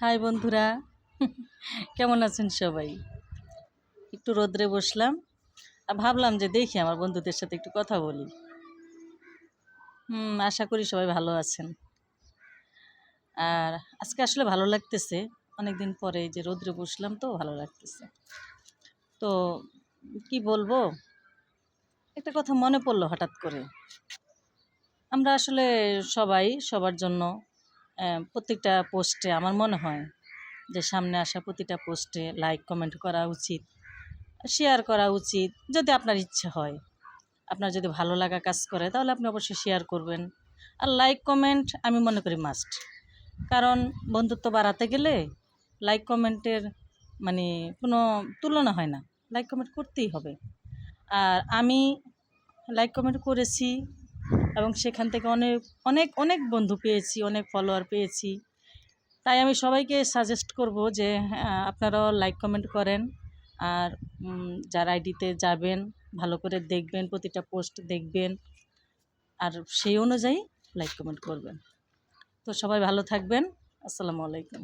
High বন্ধুরা, কেমন আছেন সবাই? একটু রোদ্রে বসলাম আর ভাবলাম যে দেখি আমার বন্ধুদের সাথে একটু কথা বলি। আশা করি সবাই ভালো আছেন। আর আজকে আসলে ভালো লাগতেছে, অনেক দিন পরে যে রোদ্রে বসলাম তো ভালো লাগতেছে। তো কি বলবো, একটা কথা মনে পড়লো হঠাৎ করে। আমরা আসলে সবাই সবার জন্য প্রত্যেকটা পোস্টে আমার মনে হয় যে সামনে আসা প্রতিটা পোস্টে লাইক কমেন্ট করা উচিত, শেয়ার করা উচিত। যদি আপনার ইচ্ছে হয়, আপনার যদি ভালো লাগা কাজ করে, তাহলে আপনি অবশ্যই শেয়ার করবেন। আর লাইক কমেন্ট আমি মনে করি মাস্ট, কারণ বন্ধুত্ব বাড়াতে গেলে লাইক কমেন্টের মানে কোনো তুলনা হয় না। লাইক কমেন্ট করতেই হবে। আর আমি লাইক কমেন্ট করেছি এবং সেখান থেকে অনেক অনেক অনেক বন্ধু পেয়েছি, অনেক ফলোয়ার পেয়েছি। তাই আমি সবাইকে সাজেস্ট করব যে আপনারাও লাইক কমেন্ট করেন। আর যার আইডিতে যাবেন, ভালো করে দেখবেন, প্রতিটা পোস্ট দেখবেন, আর সেই অনুযায়ী লাইক কমেন্ট করবেন। তো সবাই ভালো থাকবেন। আসসালামু আলাইকুম।